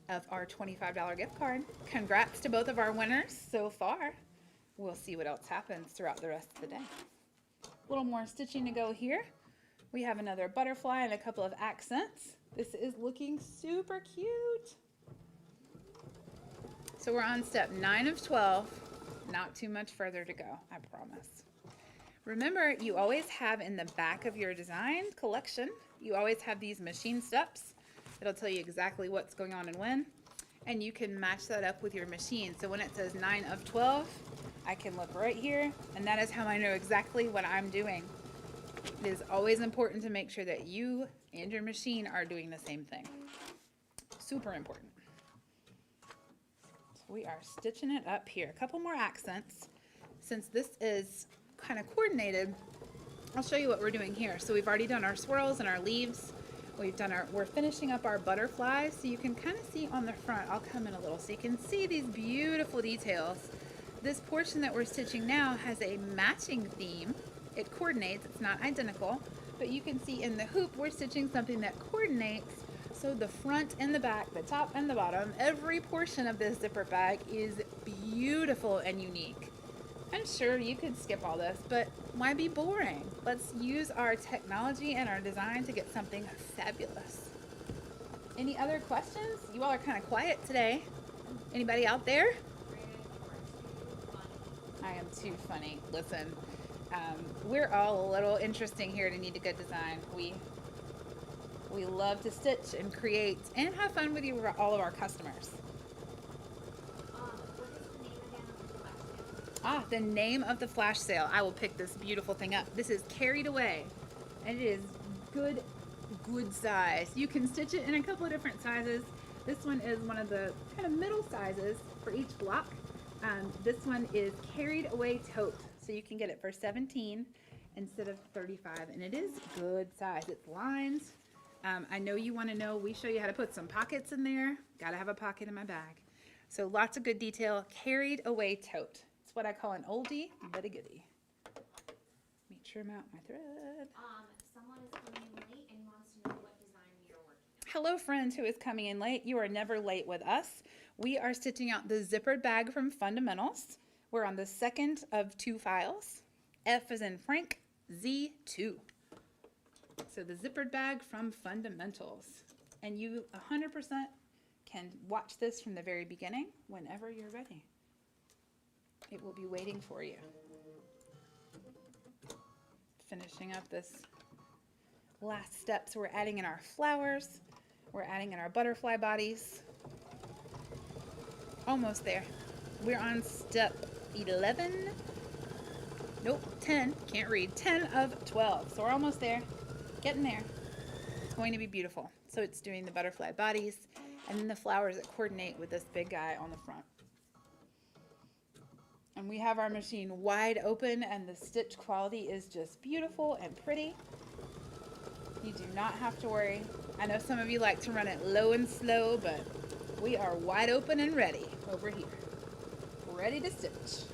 of our $25 gift card. Congrats to both of our winners so far. we'll see what else happens throughout the rest of the day. A little more stitching to go here. We have another butterfly and a couple of accents. This is looking super cute. So we're on step 9 of 12. Not too much further to go, I promise. Remember, you always have in the back of your design collection, you always have these machine steps. It'll tell you exactly what's going on and when. And you can match that up with your machine. So when it says 9 of 12, I can look right here, and that is how I know exactly what I'm doing. It is always important to make sure that you and your machine are doing the same thing. Super important. So we are stitching it up here. A couple more accents. Since this is kind of coordinated, I'll show you what we're doing here. So we've already done our swirls and our leaves. We're finishing up our butterflies, so you can kind of see on the front. I'll come in a little so you can see these beautiful details. This portion that we're stitching now has a matching theme. It coordinates, it's not identical, but you can see in the hoop we're stitching something that coordinates. So the front and the back, the top and the bottom, every portion of this zipper bag is beautiful and unique. I'm sure you could skip all this, but why be boring? Let's use our technology and our design to get something fabulous. Any other questions? You all are kind of quiet today. Anybody out there? I am too funny. Listen, we're all a little interesting here to Need a Good Design. We love to stitch and create and have fun with you, all of our customers. The name of the flash sale. I will pick this beautiful thing up. This is Carried Away, and it is good size. You can stitch it in a couple of different sizes. This one is one of the kind of middle sizes for each block. This one is Carried Away Tote, so you can get it for $17 instead of $35, and it is good size. It's lines. I know you want to know, we show you how to put some pockets in there. Gotta have a pocket in my bag. So lots of good detail. Carried Away Tote. What I call an oldie but a goodie. Make sure I'm out my thread. Someone is coming in late and wants to know what design you're working on. Hello, friend who is coming in late. You are never late with us. We are stitching out the zippered bag from Fundamentals. We're on the second of 2 files. F as in Frank, Z2. So the zippered bag from Fundamentals. And you 100% can watch this from the very beginning whenever you're ready. It will be waiting for you. Finishing up this last step. So we're adding in our flowers. We're adding in our butterfly bodies. Almost there. We're on step 11. Nope, 10. Can't read. 10 of 12. So we're almost there. Getting there. It's going to be beautiful. So it's doing the butterfly bodies and then the flowers that coordinate with this big guy on the front. And we have our machine wide open, and the stitch quality is just beautiful and pretty. You do not have to worry. I know some of you like to run it low and slow, but we are wide open and ready over here. Ready to stitch.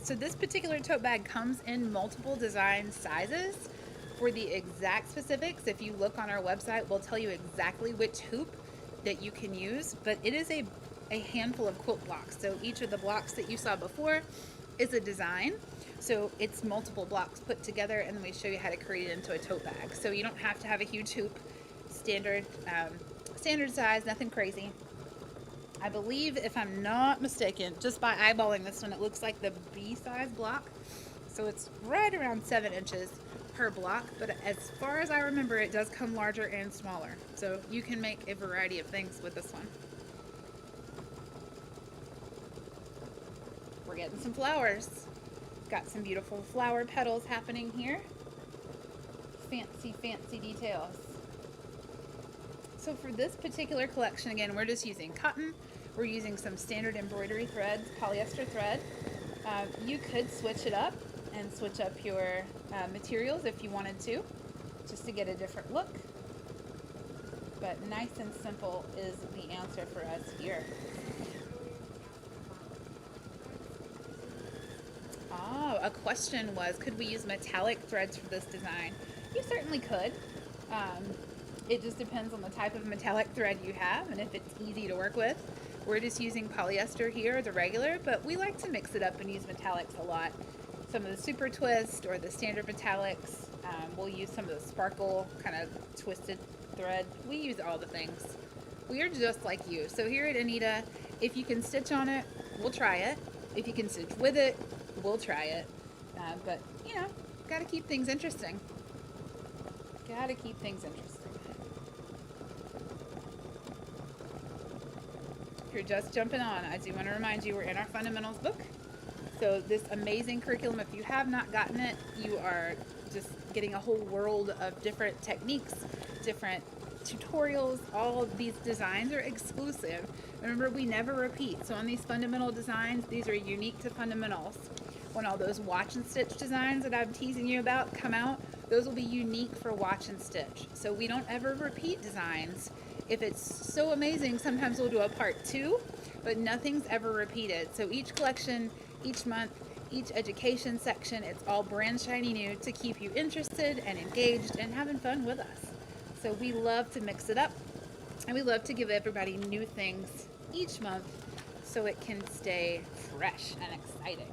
So this particular tote bag comes in multiple design sizes for the exact specifics. If you look on our website, we'll tell you exactly which hoop that you can use, but it is a handful of quilt blocks. So each of the blocks that you saw before is a design. So it's multiple blocks put together, and then we show you how to create it into a tote bag. So you don't have to have a huge hoop, standard size, nothing crazy. I believe, if I'm not mistaken, just by eyeballing this one, it looks like the B-size block. So it's right around 7 inches per block, but as far as I remember, it does come larger and smaller. So you can make a variety of things with this one. We're getting some flowers. Got some beautiful flower petals happening here. Fancy, fancy details. So for this particular collection, again, we're just using cotton. We're using some standard embroidery threads, polyester thread. You could switch it up and switch up your materials if you wanted to, just to get a different look. But nice and simple is the answer for us here. a question was, could we use metallic threads for this design? You certainly could. It just depends on the type of metallic thread you have and if it's easy to work with. We're just using polyester here, the regular, but we like to mix it up and use metallics a lot. Some of the super twist or the standard metallics. We'll use some of the sparkle kind of twisted thread. We use all the things. We are just like you. So here at Anita, if you can stitch on it, we'll try it. If you can stitch with it, we'll try it. But, you know, gotta keep things interesting. Gotta keep things interesting. If you're just jumping on, I do want to remind you we're in our fundamentals book. So this amazing curriculum, if you have not gotten it, you are just getting a whole world of different techniques, different tutorials. All of these designs are exclusive. Remember, we never repeat. So on these fundamental designs, these are unique to fundamentals. When all those watch and stitch designs that I'm teasing you about come out, those will be unique for watch and stitch. So we don't ever repeat designs. If it's so amazing, sometimes we'll do a part 2, but nothing's ever repeated. So each collection, each month, each education section, it's all brand shiny new to keep you interested and engaged and having fun with us. So we love to mix it up, and we love to give everybody new things each month so it can stay fresh and exciting.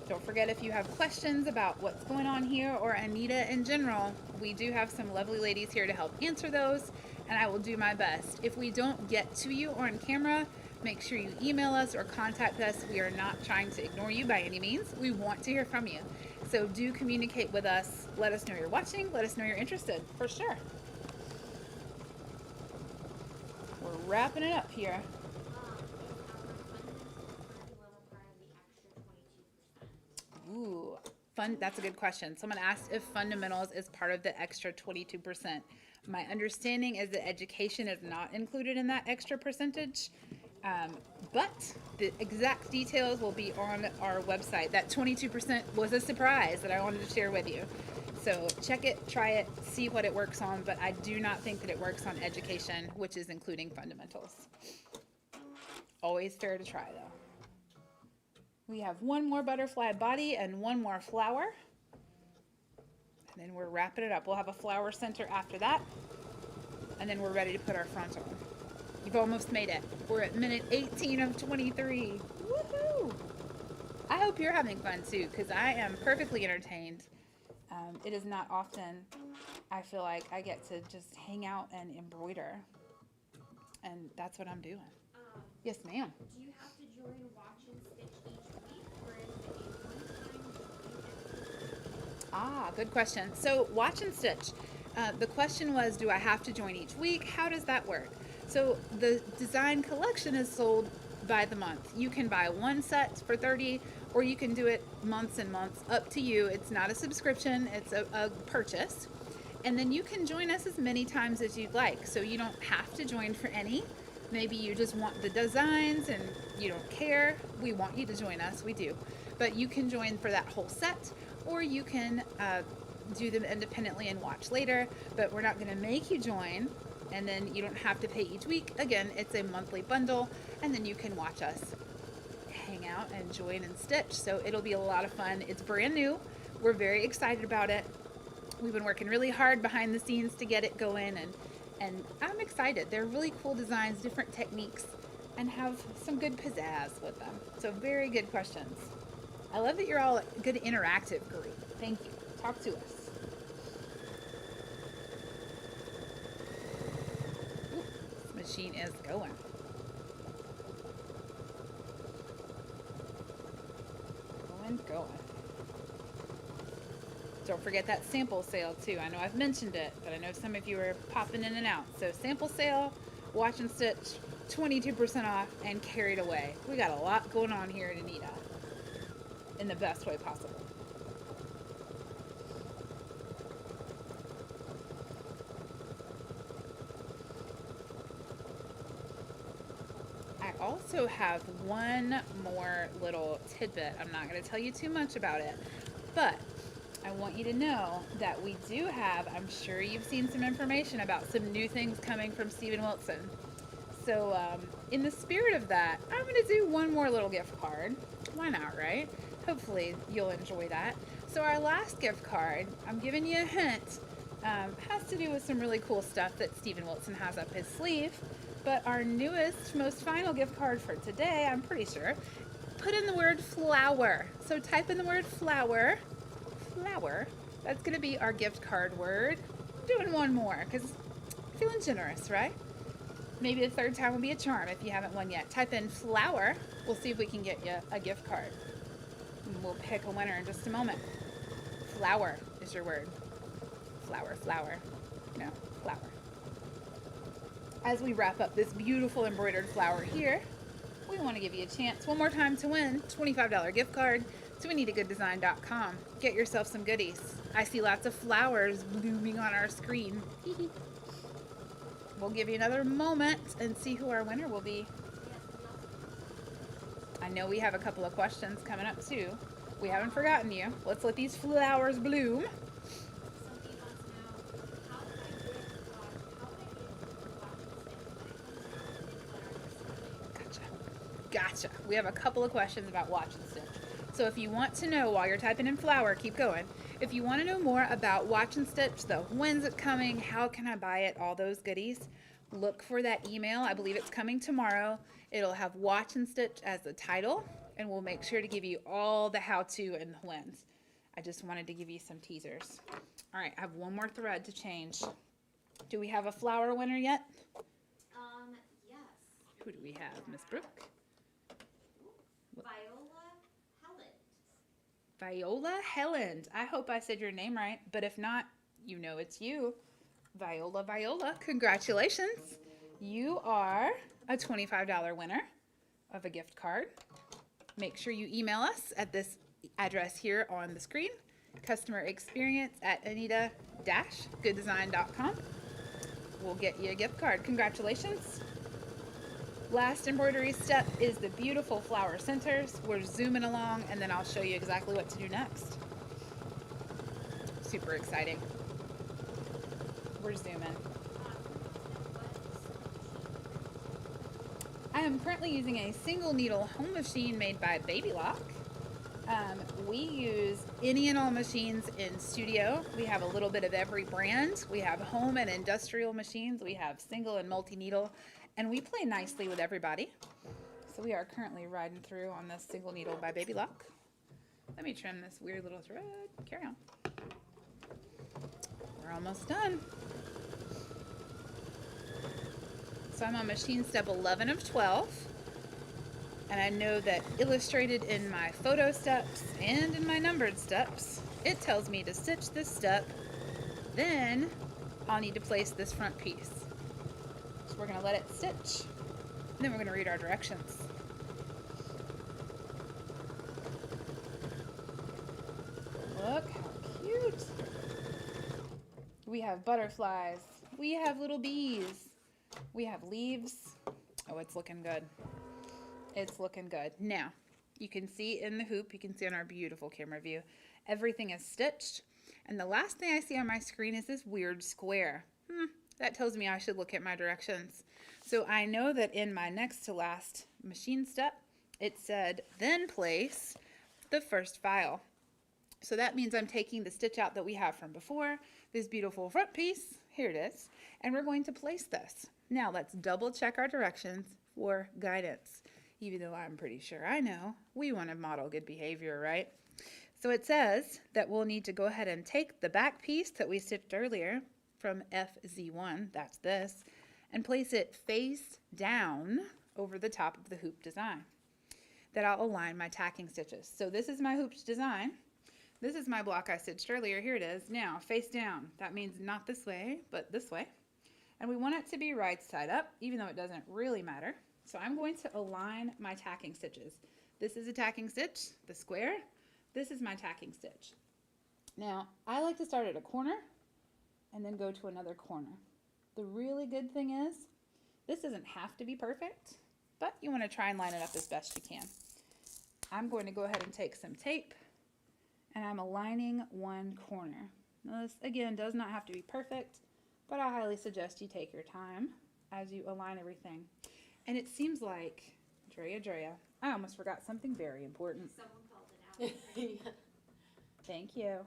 Don't forget, if you have questions about what's going on here or Anita in general, we do have some lovely ladies here to help answer those, and I will do my best. If we don't get to you on camera, make sure you email us or contact us. We are not trying to ignore you by any means. We want to hear from you. So do communicate with us. Let us know you're watching. Let us know you're interested, for sure. We're wrapping it up here. Ooh, fun. That's a good question. Someone asked if fundamentals is part of the extra 22%. My understanding is that education is not included in that extra percentage, but the exact details will be on our website. That 22% was a surprise that I wanted to share with you. So check it, try it, see what it works on, but I do not think that it works on education, which is including fundamentals. Always fair to try, though. We have one more butterfly body and one more flower. And then we're wrapping it up. We'll have a flower center after that. And then we're ready to put our front on. You've almost made it. We're at minute 18 of 23. Woohoo! I hope you're having fun too, because I am perfectly entertained. It is not often I feel like I get to just hang out and embroider. And that's what I'm doing. Yes, ma'am. Do you have to join watch and stitch each week, or is it a one-time? Ah, good question. So watch and stitch. The question was, do I have to join each week? How does that work? So the design collection is sold by the month. You can buy one set for $30, or you can do it months and months. Up to you. It's not a subscription. It's a purchase. And then you can join us as many times as you'd like. So you don't have to join for any. Maybe you just want the designs and you don't care. We want you to join us. We do. But you can join for that whole set, or you can do them independently and watch later. But we're not going to make you join, and then you don't have to pay each week. Again, it's a monthly bundle, and then you can watch us hang out and join and stitch. So it'll be a lot of fun. It's brand new. We're very excited about it. We've been working really hard behind the scenes to get it going, and I'm excited. They're really cool designs, different techniques, and have some good pizzazz with them. So very good questions. I love that you're all a good interactive group. Thank you. Talk to us. Ooh, this machine is going. Going. Don't forget that sample sale too. I know I've mentioned it, but I know some of you are popping in and out. So sample sale, watch and stitch, 22% off, and carried away. We got a lot going on here at Anita in the best way possible. I also have one more little tidbit. I'm not going to tell you too much about it, but I want you to know that we do have, I'm sure you've seen some information about some new things coming from Stephen Wilson. So in the spirit of that, I'm going to do one more little gift card. Why not, right? Hopefully you'll enjoy that. So our last gift card, I'm giving you a hint, has to do with some really cool stuff that Stephen Wilson has up his sleeve. But our newest, most final gift card for today, I'm pretty sure, put in the word flower. So type in the word flower. Flower. That's going to be our gift card word. I'm doing one more because I'm feeling generous, right? Maybe the third time will be a charm if you haven't won yet. Type in flower. We'll see if we can get you a gift card. And we'll pick a winner in just a moment. Flower is your word. Flower, flower. No, flower. As we wrap up this beautiful embroidered flower here, we want to give you a chance one more time to win $25 gift card to AnitaGoodDesign.com. Get yourself some goodies. I see lots of flowers blooming on our screen. We'll give you another moment and see who our winner will be. I know we have a couple of questions coming up too. We haven't forgotten you. Let's let these flowers bloom. Somebody wants to know, how would I get Gotcha. We have a couple of questions about watch and stitch. So if you want to know, while you're typing in flower, keep going. If you want to know more about watch and stitch, though, when's it coming, how can I buy it, all those goodies, look for that email. I believe it's coming tomorrow. It'll have watch and stitch as the title, and we'll make sure to give you all the how-to and the whens. I just wanted to give you some teasers. All right, I have one more thread to change. Do we have a flower winner yet? Yes. Who do we have, Miss Brooke? Viola Helland. I hope I said your name right, but if not, you know it's you. Viola, congratulations. You are a $25 winner of a gift card. Make sure you email us at this address here on the screen, customerexperience@anita-gooddesign.com. We'll get you a gift card. Congratulations. Last embroidery step is the beautiful flower centers. We're zooming along, and then I'll show you exactly what to do next. Super exciting. We're zooming. I am currently using a single needle home machine made by Baby Lock. We use any and all machines in studio. We have a little bit of every brand. We have home and industrial machines. We have single and multi-needle. And we play nicely with everybody. So we are currently riding through on this single needle by Baby Lock. Let me trim this weird little thread. Carry on. We're almost done. So I'm on machine step 11 of 12. And I know that illustrated in my photo steps and in my numbered steps, it tells me to stitch this step. Then I'll need to place this front piece. We're going to let it stitch, and then we're going to read our directions. Look how cute. We have butterflies. We have little bees. We have leaves. Oh, it's looking good. It's looking good. Now, you can see in the hoop, you can see on our beautiful camera view, everything is stitched. And the last thing I see on my screen is this weird square. That tells me I should look at my directions. So I know that in my next to last machine step, it said, then place the first file. So that means I'm taking the stitch out that we have from before, this beautiful front piece, here it is, and we're going to place this. Now let's double check our directions for guidance. Even though I'm pretty sure I know, we want to model good behavior, right? So it says that we'll need to go ahead and take the back piece that we stitched earlier, from FZ1, that's this, and place it face down over the top of the hoop design. That I'll align my tacking stitches. So this is my hooped design. This is my block I stitched earlier. Here it is. Now, face down. That means not this way, but this way. And we want it to be right side up, even though it doesn't really matter. So I'm going to align my tacking stitches. This is a tacking stitch, the square. This is my tacking stitch. Now, I like to start at a corner and then go to another corner. The really good thing is, this doesn't have to be perfect, but you want to try and line it up as best you can. I'm going to go ahead and take some tape, and I'm aligning one corner. Now this, again, does not have to be perfect, but I highly suggest you take your time as you align everything. And it seems like, Drea, I almost forgot something very important. Someone called it out. Thank you.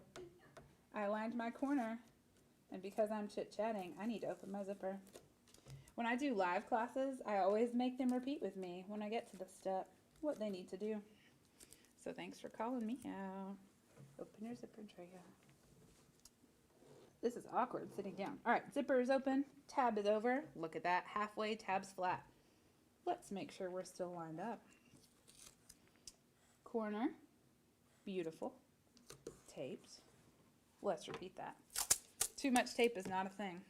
I lined my corner, and because I'm chit-chatting, I need to open my zipper. When I do live classes, I always make them repeat with me when I get to the step what they need to do. So thanks for calling me out. Open your zipper, Drea. This is awkward sitting down. All right, zipper is open, tab is over. Look at that, halfway, tab's flat. Let's make sure we're still lined up. Corner, beautiful, taped. Let's repeat that. Too much tape is not a thing.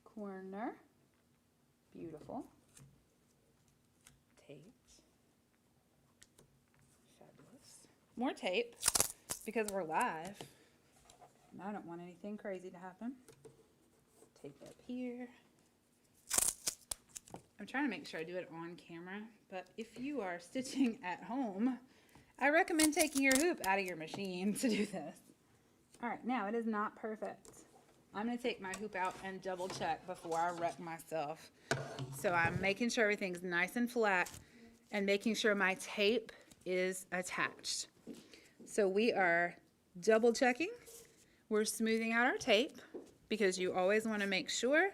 Corner, beautiful, taped. Fabulous. More tape because we're live. And I don't want anything crazy to happen. Tape up here. I'm trying to make sure I do it on camera, but if you are stitching at home, I recommend taking your hoop out of your machine to do this. All right, now it is not perfect. I'm gonna take my hoop out and double check before I wreck myself. So I'm making sure everything's nice and flat and making sure my tape is attached. So we are double checking. We're smoothing out our tape because you always wanna make sure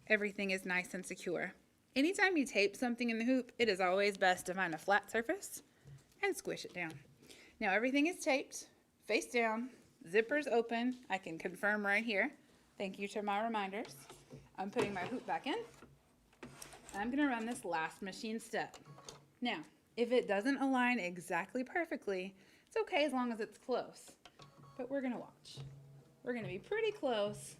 everything is nice and secure. Anytime you tape something in the hoop, it is always best to find a flat surface and squish it down. Now everything is taped, face down, zipper's open. I can confirm right here. Thank you to my reminders. I'm putting my hoop back in. I'm gonna run this last machine step. Now, if it doesn't align exactly perfectly, it's okay as long as it's close. But we're gonna watch. We're gonna be pretty close.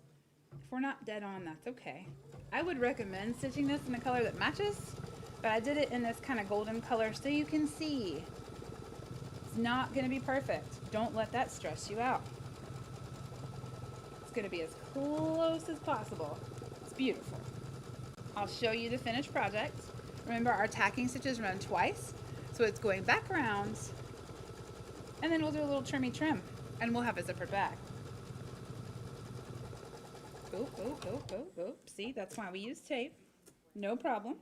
If we're not dead on, that's okay. I would recommend stitching this in a color that matches, but I did it in this kind of golden color so you can see. It's not gonna be perfect. Don't let that stress you out. It's gonna be as close as possible. It's beautiful. I'll show you the finished project. Remember, our tacking stitches run twice, so it's going back around, and then we'll do a little trimmy trim, and we'll have a zippered bag. Oh. See, that's why we use tape. No problem.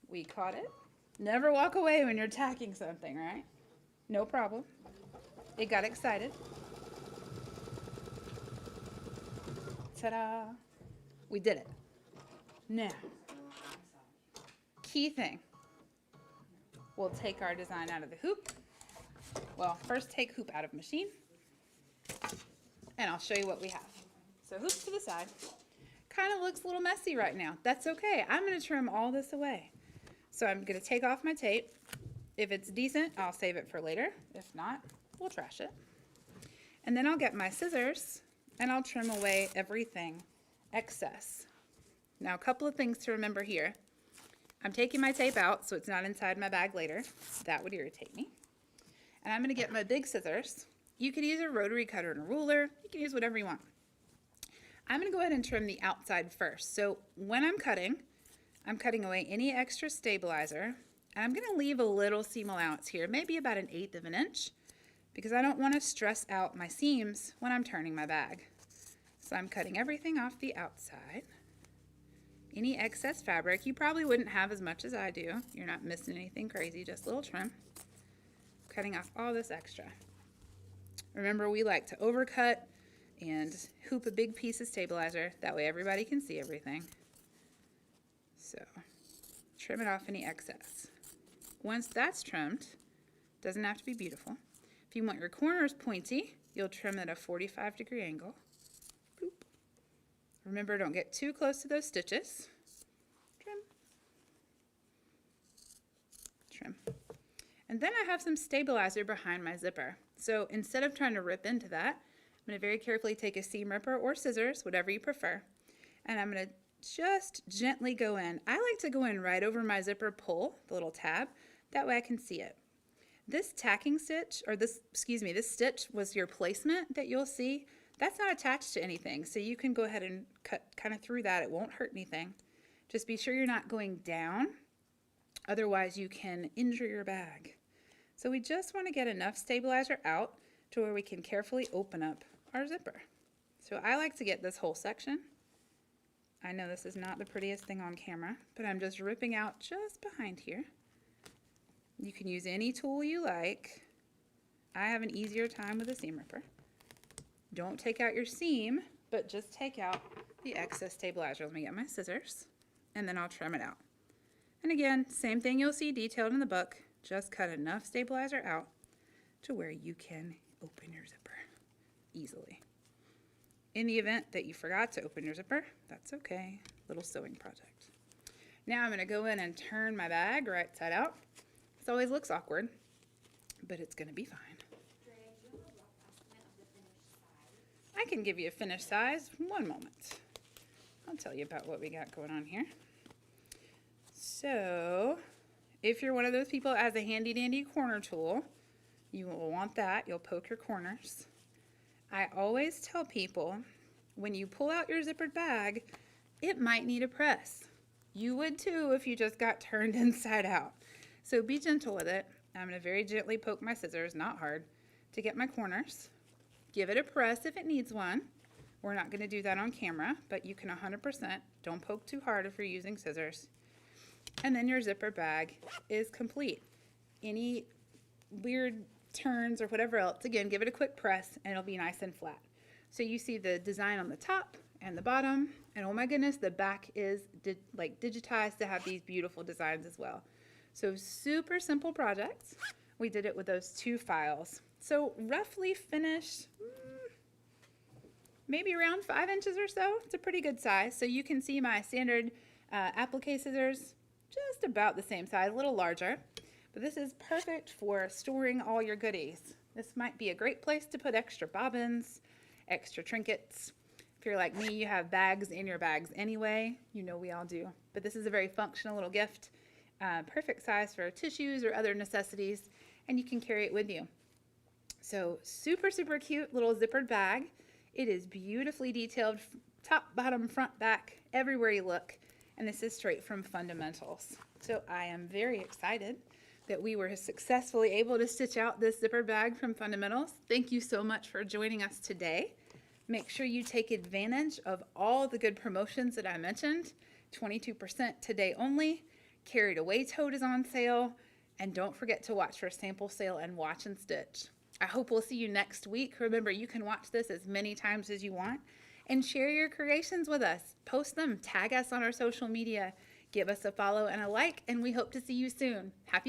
We caught it. Never walk away when you're tacking something, right? No problem. It got excited. Ta-da! We did it. Now, key thing. We'll take our design out of the hoop. Well, first take hoop out of machine, and I'll show you what we have. So hoops to the side. Kind of looks a little messy right now. That's okay. I'm going to trim all this away. So I'm going to take off my tape. If it's decent, I'll save it for later. If not, we'll trash it. And then I'll get my scissors and I'll trim away everything excess. Now, a couple of things to remember here. I'm taking my tape out so it's not inside my bag later. That would irritate me. And I'm going to get my big scissors. You can use a rotary cutter and a ruler. You can use whatever you want. I'm going to go ahead and trim the outside first. So when I'm cutting away any extra stabilizer, and I'm going to leave a little seam allowance here, maybe about 1/8 of an inch, because I don't want to stress out my seams when I'm turning my bag. So I'm cutting everything off the outside. Any excess fabric, you probably wouldn't have as much as I do. You're not missing anything crazy, just a little trim. Cutting off all this extra. Remember, we like to overcut and hoop a big piece of stabilizer. That way everybody can see everything. So, trim it off any excess. Once that's trimmed, doesn't have to be beautiful. If you want your corners pointy, you'll trim at a 45-degree angle. Boop. Remember, don't get too close to those stitches. Trim. Trim. And then I have some stabilizer behind my zipper. So instead of trying to rip into that, I'm going to very carefully take a seam ripper or scissors, whatever you prefer, and I'm going to just gently go in. I like to go in right over my zipper pull, the little tab, that way I can see it. This tacking stitch, or this stitch was your placement that you'll see. That's not attached to anything, so you can go ahead and cut kind of through that. It won't hurt anything. Just be sure you're not going down, otherwise you can injure your bag. So we just want to get enough stabilizer out to where we can carefully open up our zipper. So I like to get this whole section. I know this is not the prettiest thing on camera, but I'm just ripping out just behind here. You can use any tool you like. I have an easier time with a seam ripper. Don't take out your seam, but just take out the excess stabilizer. Let me get my scissors, and then I'll trim it out. And again, same thing you'll see detailed in the book. Just cut enough stabilizer out to where you can open your zipper easily. In the event that you forgot to open your zipper, that's okay. Little sewing project. Now I'm going to go in and turn my bag right side out. This always looks awkward, but it's going to be fine. Drea, do you have a rough estimate of the finished size? I can give you a finished size. One moment. I'll tell you about what we got going on here. So, if you're one of those people that has a handy dandy corner tool, you will want that. You'll poke your corners. I always tell people, when you pull out your zippered bag, it might need a press. You would too if you just got turned inside out. So be gentle with it. I'm going to very gently poke my scissors, not hard, to get my corners. Give it a press if it needs one. We're not going to do that on camera, but you can 100%. Don't poke too hard if you're using scissors. And then your zipper bag is complete. Any weird turns or whatever else, again, give it a quick press and it'll be nice and flat. So you see the design on the top and the bottom, and oh my goodness, the back is digitized to have these beautiful designs as well. So super simple projects. We did it with those 2 files. So roughly finished, maybe around 5 inches or so. It's a pretty good size. So you can see my standard applique scissors, just about the same size, a little larger. But this is perfect for storing all your goodies. This might be a great place to put extra bobbins, extra trinkets. If you're like me, you have bags in your bags anyway. You know we all do. But this is a very functional little gift. Perfect size for tissues or other necessities, and you can carry it with you. So super, super cute little zippered bag. It is beautifully detailed, top, bottom, front, back, everywhere you look. And this is straight from Fundamentals. So I am very excited that we were successfully able to stitch out this zippered bag from Fundamentals. Thank you so much for joining us today. Make sure you take advantage of all the good promotions that I mentioned. 22% today only. Carried Away Tote is on sale. And don't forget to watch for sample sale and watch and stitch. I hope we'll see you next week. Remember, you can watch this as many times as you want. And share your creations with us. Post them. Tag us on our social media. Give us a follow and a like. And we hope to see you soon. Happy